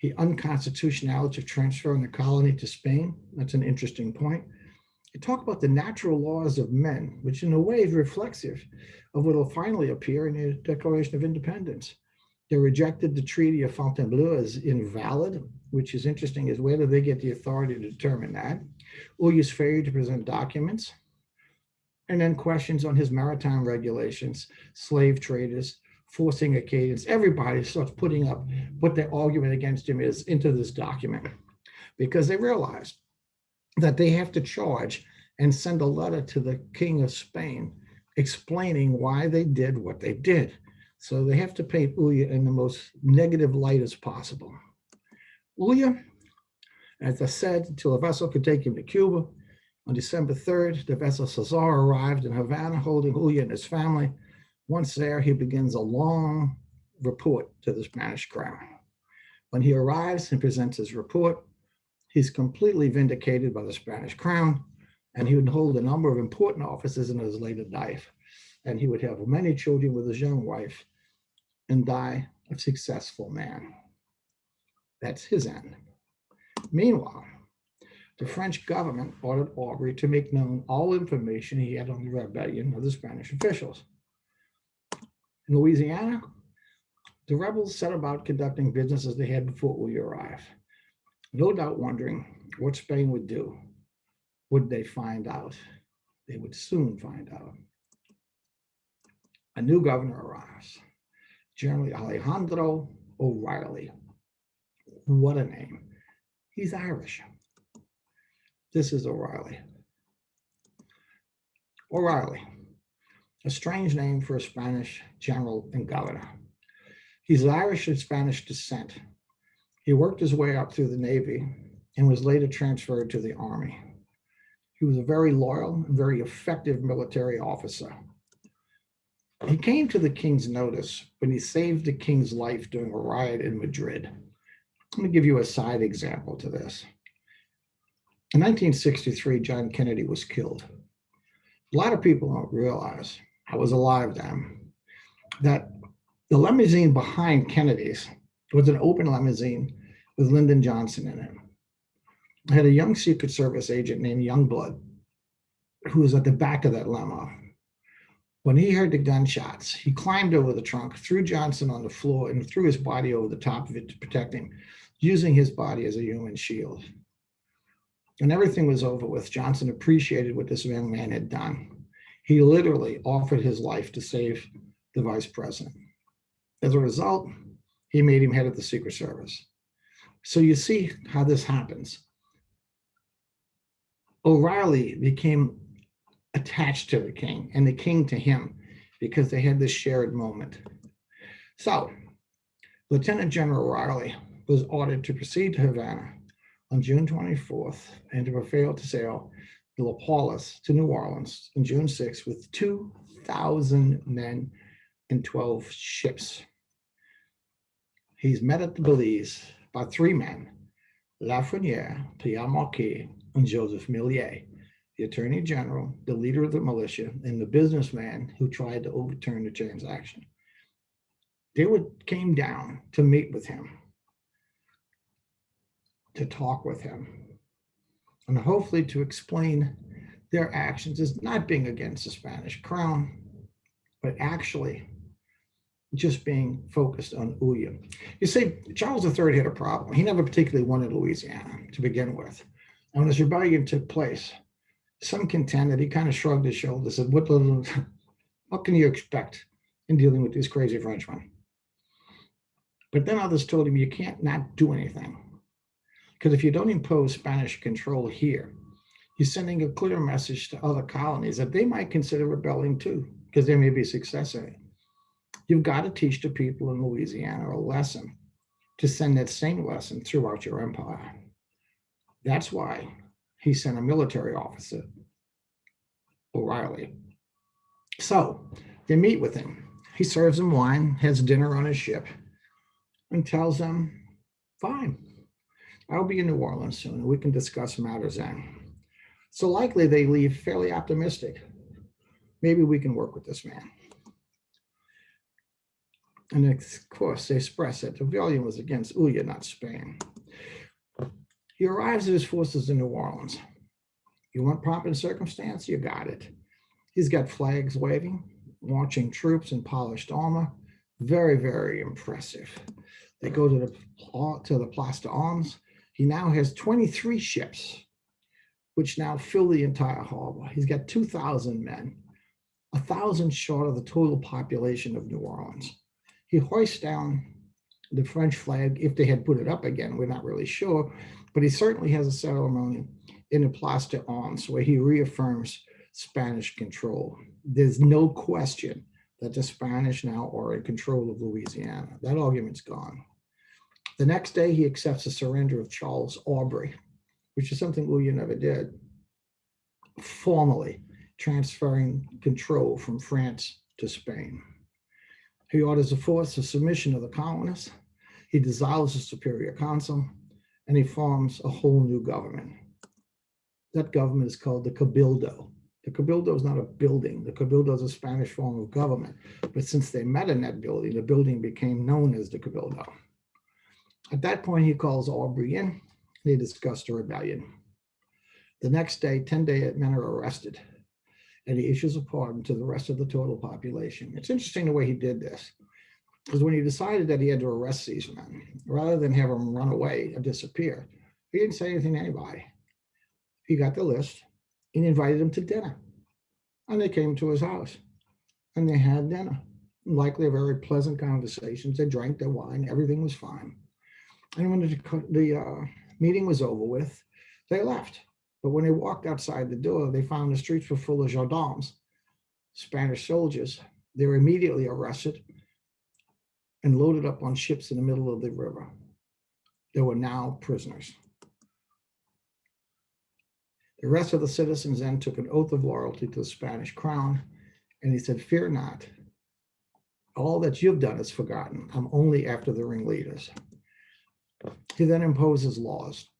A: The unconstitutionality of transferring the colony to Spain. That's an interesting point. They talk about the natural laws of men, which in a way is reflexive of what will finally appear in the Declaration of Independence. They rejected the Treaty of Fontainebleau as invalid, which is interesting, is where do they get the authority to determine that? Ulloa's failure to present documents, and then questions on his maritime regulations, slave traders, forcing Acadians. Everybody starts putting up what their argument against him is into this document, because they realize that they have to charge and send a letter to the King of Spain explaining why they did what they did. So they have to paint Ulloa in the most negative light as possible. Ulloa, as I said, until a vessel could take him to Cuba, on December 3rd, the vessel Cesar arrived in Havana holding Ulloa and his family. Once there, he begins a long report to the Spanish crown. When he arrives and presents his report, he's completely vindicated by the Spanish crown, and he would hold a number of important offices in his later life. And he would have many children with his young wife and die a successful man. That's his end. Meanwhile, the French government ordered Aubrey to make known all information he had on the rebellion of the Spanish officials. In Louisiana, the rebels set about conducting business as they had before Ulloa arrived, no doubt wondering what Spain would do. Would they find out? They would soon find out. A new governor arrives, General Alejandro O'Reilly. What a name. He's Irish. This is O'Reilly. O'Reilly, a strange name for a Spanish general and governor. He's Irish and Spanish descent. He worked his way up through the Navy and was later transferred to the Army. He was a very loyal and very effective military officer. He came to the king's notice when he saved the king's life during a riot in Madrid. Let me give you a side example to this. In 1963, John Kennedy was killed. A lot of people don't realize, I was alive then, that the limousine behind Kennedy's was an open limousine with Lyndon Johnson in it. I had a young Secret Service agent named Youngblood who was at the back of that limo. When he heard the gunshots, he climbed over the trunk, threw Johnson on the floor, and threw his body over the top of it to protect him, using his body as a human shield. When everything was over with, Johnson appreciated what this young man had done. He literally offered his life to save the vice president. As a result, he made him head of the Secret Service. So you see how this happens. O'Reilly became attached to the king and the king to him. because they had this shared moment. So Lieutenant General Riley was ordered to proceed to Havana on June 24th and to prepare to sail the La Palmas to New Orleans on June 6th with 2,000 men and 12 ships. He's met at the Belize by three men, Lafreniere, Pierre Marquis, and Joseph Millier, the Attorney General, the leader of the militia, and the businessman who tried to overturn the transaction. They came down to meet with him, to talk with him, and hopefully to explain their actions as not being against the Spanish crown, but actually just being focused on Ulla. You see, Charles III had a problem. He never particularly wanted Louisiana to begin with. And when this rebellion took place, some contended, he kind of shrugged his shoulders and said, what can you expect in dealing with these crazy Frenchmen? But then others told him, you can't not do anything. Because if you don't impose Spanish control here, you're sending a clear message to other colonies that they might consider rebelling too, because there may be success in it. You've got to teach the people in Louisiana a lesson to send that same lesson throughout your empire. That's why he sent a military officer, O'Reilly. So they meet with him. He serves them wine, has dinner on his ship, and tells them, fine, I'll be in New Orleans soon, and we can discuss matters then. So likely they leave fairly optimistic. Maybe we can work with this man. And of course, they express that the rebellion was against Ulla, not Spain. He arrives at his forces in New Orleans. You want pomp and circumstance? You got it. He's got flags waving, marching troops in polished armor. Very, very impressive. They go to the Place d'Armes. He now has 23 ships, which now fill the entire harbor. He's got 2,000 men, 1,000 short of the total population of New Orleans. He hoists down the French flag. If they had put it up again, we're not really sure, but he certainly has a ceremony in the Place d'Armes where he reaffirms Spanish control. There's no question that the Spanish now are in control of Louisiana. That argument's gone. The next day, he accepts the surrender of Charles Aubrey, which is something William never did, formally transferring control from France to Spain. He orders a forced submission of the colonists. He dissolves the superior council, and he forms a whole new government. That government is called the Cabildo. The Cabildo is not a building. The Cabildo is a Spanish form of government. But since they met in that building, the building became known as the Cabildo. At that point, he calls Aubrey in, and they discuss the rebellion. The next day, 10 men are arrested, and he issues a pardon to the rest of the total population. It's interesting the way he did this, because when he decided that he had to arrest these men, rather than have them run away or disappear, he didn't say anything to anybody. He got the list and invited them to dinner. And they came to his house and they had dinner. Likely a very pleasant conversations. They drank their wine. Everything was fine. And when the meeting was over with, they left. But when they walked outside the door, they found the streets were full of gendarmes, Spanish soldiers. They were immediately arrested and loaded up on ships in the middle of the river. They were now prisoners. The rest of the citizens then took an oath of loyalty to the Spanish crown, and he said, fear not. All that you've done is forgotten. I'm only after the ringleaders. He then imposes laws,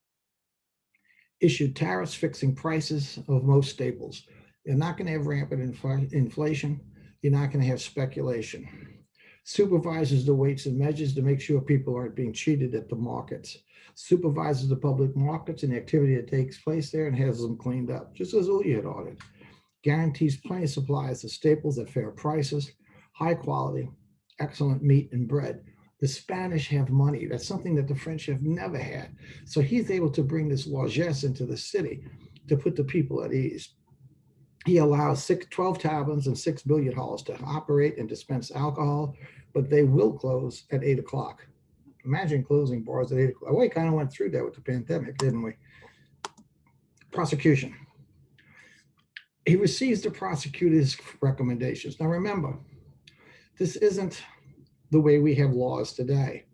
A: issued tariffs fixing prices of most staples. You're not going to have rampant inflation. You're not going to have speculation. Supervises the weights and measures to make sure people aren't being cheated at the markets. Supervises the public markets and the activity that takes place there and has them cleaned up, just as Ulla had ordered. Guarantees plenty of supplies of staples at fair prices, high quality, excellent meat and bread. The Spanish have money. That's something that the French have never had. So he's able to bring this largesse into the city to put the people at ease. He allows 12 taverns and 6 billiard halls to operate and dispense alcohol, but they will close at 8 o'clock. Imagine closing bars at 8 o'clock. We kind of went through that with the pandemic, didn't we? Prosecution. He receives the prosecutor's recommendations. Now remember, This isn't the way we have laws today.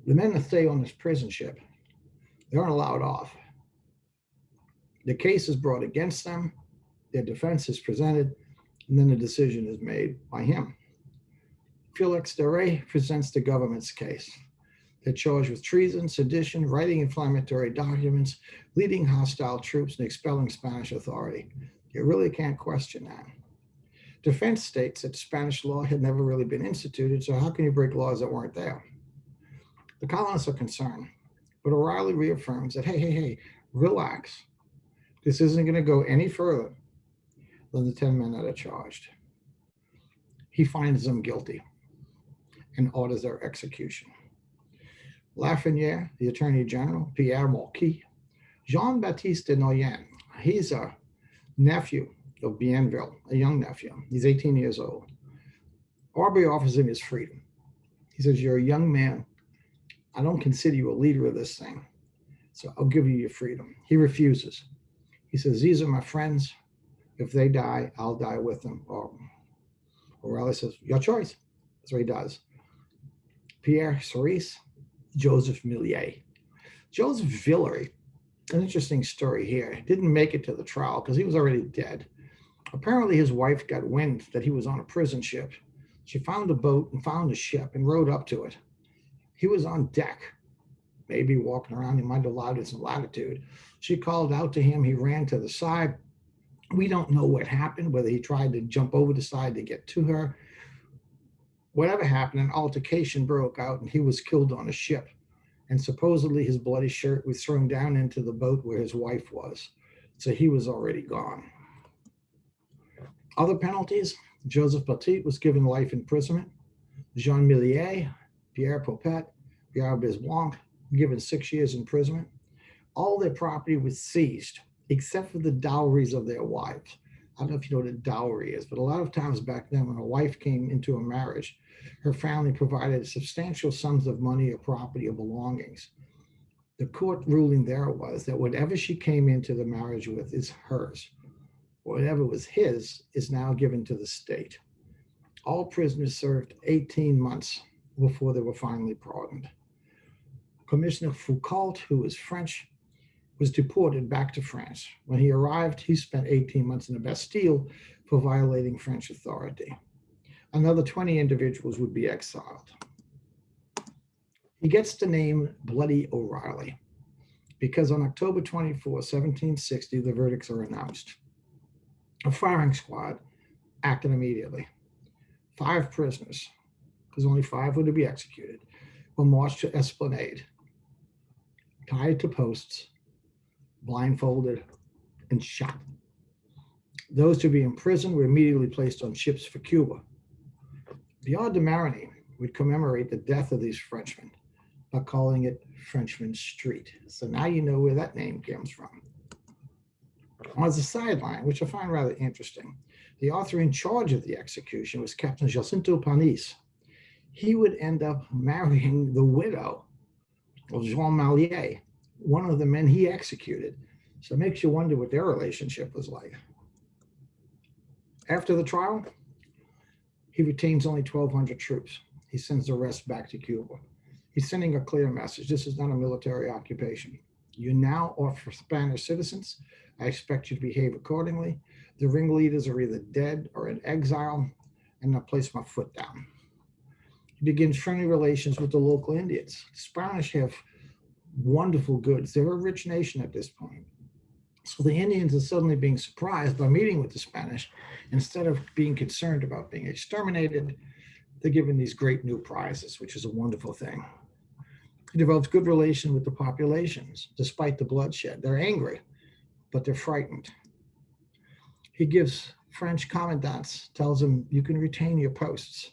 A: The men that stay on this prison ship, they aren't allowed off. The case is brought against them, their defense is presented, and then a decision is made by him. Felix Duray presents the government's case. They're charged with treason, sedition, writing inflammatory documents, leading hostile troops, and expelling Spanish authority. You really can't question that. Defense states that Spanish law had never really been instituted, so how can you break laws that weren't there? The colonists are concerned, but O'Reilly reaffirms that, hey, relax. This isn't going to go any further than the 10 men that are charged. He finds them guilty and orders their execution. Lafreniere, the Attorney General, Pierre Marquis, Jean-Baptiste de Noyen, he's a nephew of Bienville, a young nephew. He's 18 years old. Aubrey offers him his freedom. He says, you're a young man. I don't consider you a leader of this thing, so I'll give you your freedom. He refuses. He says, these are my friends. If they die, I'll die with them. Or O'Reilly says, your choice. That's what he does. Pierre Cerise, Joseph Millier. Joseph Villery, an interesting story here, didn't make it to the trial because he was already dead. Apparently his wife got wind that he was on a prison ship. She found a boat and found a ship and rowed up to it. He was on deck, maybe walking around. He might have allowed some latitude. She called out to him. He ran to the side. We don't know what happened, whether he tried to jump over the side to get to her. Whatever happened, an altercation broke out and he was killed on a ship. And supposedly his bloody shirt was thrown down into the boat where his wife was. So he was already gone. Other penalties, Joseph Petit was given life imprisonment. Jean Millier, Pierre Popet, Pierre Bisblanc, given 6 years imprisonment. All their property was seized, except for the dowries of their wives. I don't know if you know what a dowry is, but a lot of times back then when a wife came into a marriage, her family provided substantial sums of money or property or belongings. The court ruling there was that whatever she came into the marriage with is hers. Whatever was his is now given to the state. All prisoners served 18 months before they were finally pardoned. Commissioner Foucault, who was French, was deported back to France. When he arrived, he spent 18 months in the Bastille for violating French authority. Another 20 individuals would be exiled. He gets the name Bloody O'Reilly because on October 24, 1760, the verdicts are announced. A firing squad acted immediately. 5 prisoners, because only 5 were to be executed, were marched to Esplanade, tied to posts, blindfolded, and shot. Those to be imprisoned were immediately placed on ships for Cuba. The Art de Marigny would commemorate the death of these Frenchmen by calling it Frenchman Street. So now you know where that name comes from. As a sideline, which I find rather interesting, the author in charge of the execution was Captain Jacinto Panis. He would end up marrying the widow of Jean Mallier, one of the men he executed. So it makes you wonder what their relationship was like. After the trial, he retains only 1,200 troops. He sends the rest back to Cuba. He's sending a clear message. This is not a military occupation. You now are for Spanish citizens. I expect you to behave accordingly. The ringleaders are either dead or in exile, and I'll place my foot down. He begins friendly relations with the local Indians. The Spanish have wonderful goods. They're a rich nation at this point. So the Indians are suddenly being surprised by meeting with the Spanish. Instead of being concerned about being exterminated, they're given these great new prizes, which is a wonderful thing. He develops good relations with the populations, despite the bloodshed. They're angry, but they're frightened. He gives French commandants, tells them, you can retain your posts.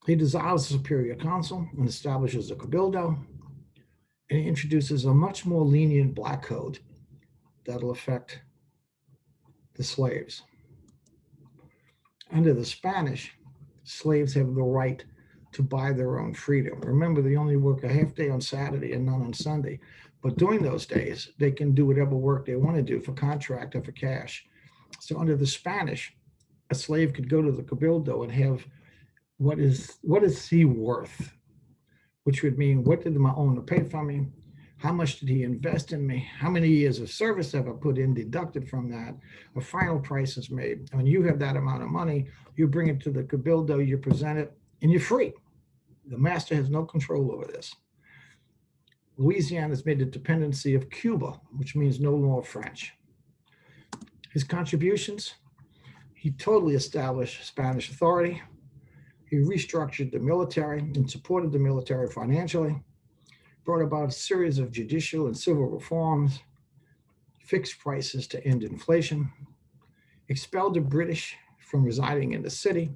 A: He dissolves the superior council and establishes a cabildo, and he introduces a much more lenient black code that'll affect the slaves. Under the Spanish, slaves have the right to buy their own freedom. Remember, they only work a half day on Saturday and none on Sunday. But during those days, they can do whatever work they want to do for contract or for cash. So under the Spanish, a slave could go to the cabildo and have what is he worth? Which would mean, what did my owner pay for me? How much did he invest in me? How many years of service have I put in, deducted from that? A final price is made. And when you have that amount of money, you bring it to the cabildo, you present it, and you're free. The master has no control over this. Louisiana has made a dependency of Cuba, which means no more French. His contributions, he totally established Spanish authority. He restructured the military and supported the military financially, brought about a series of judicial and civil reforms, fixed prices to end inflation, expelled the British from residing in the city,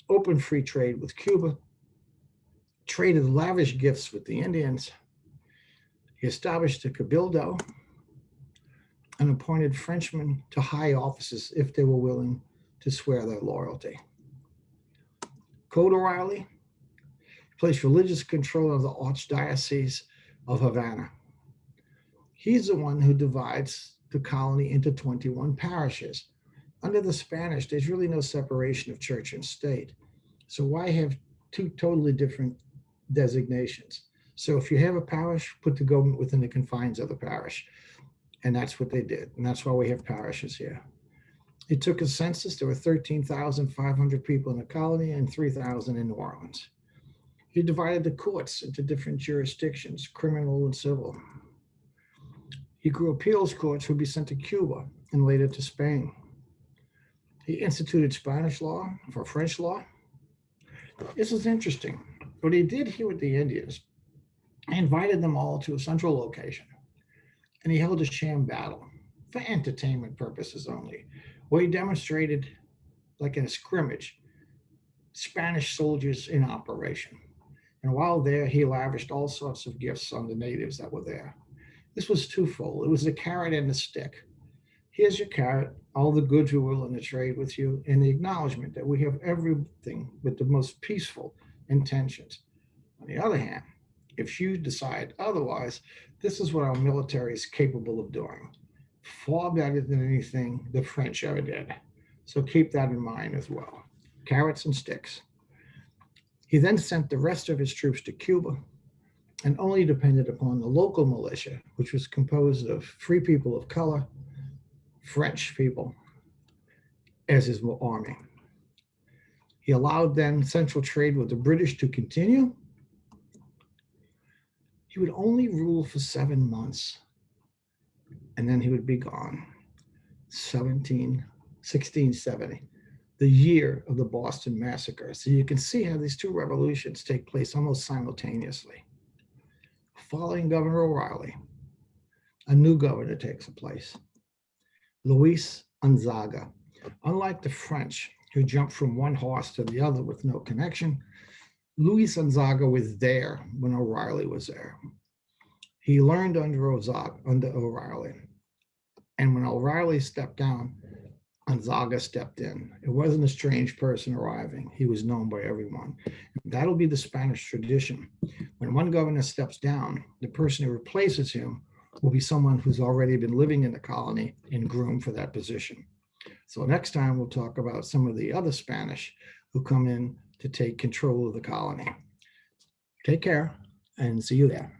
A: opened free trade with Cuba, traded lavish gifts with the Indians. He established a cabildo and appointed Frenchmen to high offices if they were willing to swear their loyalty. Code O'Reilly placed religious control of the Archdiocese of Havana. He's the one who divides the colony into 21 parishes. Under the Spanish, there's really no separation of church and state. So why have two totally different designations? So if you have a parish, put the government within the confines of the parish. And that's what they did. And that's why we have parishes here. He took a census. There were 13,500 people in the colony and 3,000 in New Orleans. He divided the courts into different jurisdictions, criminal and civil. He grew appeals courts who would be sent to Cuba and later to Spain. He instituted Spanish law for French law. This is interesting. What he did here with the Indians, he invited them all to a central location, and he held a sham battle for entertainment purposes only, where he demonstrated, like in a scrimmage, Spanish soldiers in operation. And while there, he lavished all sorts of gifts on the natives that were there. This was twofold. It was the carrot and the stick. Here's your carrot, all the goods we're willing to trade with you, and the acknowledgement that we have everything with the most peaceful intentions. On the other hand, if you decide otherwise, this is what our military is capable of doing. Far better than anything the French ever did. So keep that in mind as well. Carrots and sticks. He then sent the rest of his troops to Cuba and only depended upon the local militia, which was composed of free people of color, French people, as his army. He allowed then central trade with the British to continue. He would only rule for 7 months, and then he would be gone. 1670, the year of the Boston Massacre. So you can see how these two revolutions take place almost simultaneously. Following Governor O'Reilly, a new governor takes place, Luis Gonzaga. Unlike the French, who jumped from one horse to the other with no connection, Luis Gonzaga was there when O'Reilly was there. He learned under O'Reilly. And when O'Reilly stepped down, Gonzaga stepped in. It wasn't a strange person arriving. He was known by everyone. That'll be the Spanish tradition. When one governor steps down, the person who replaces him will be someone who's already been living in the colony and groomed for that position. So next time we'll talk about some of the other Spanish who come in to take control of the colony. Take care and see you there.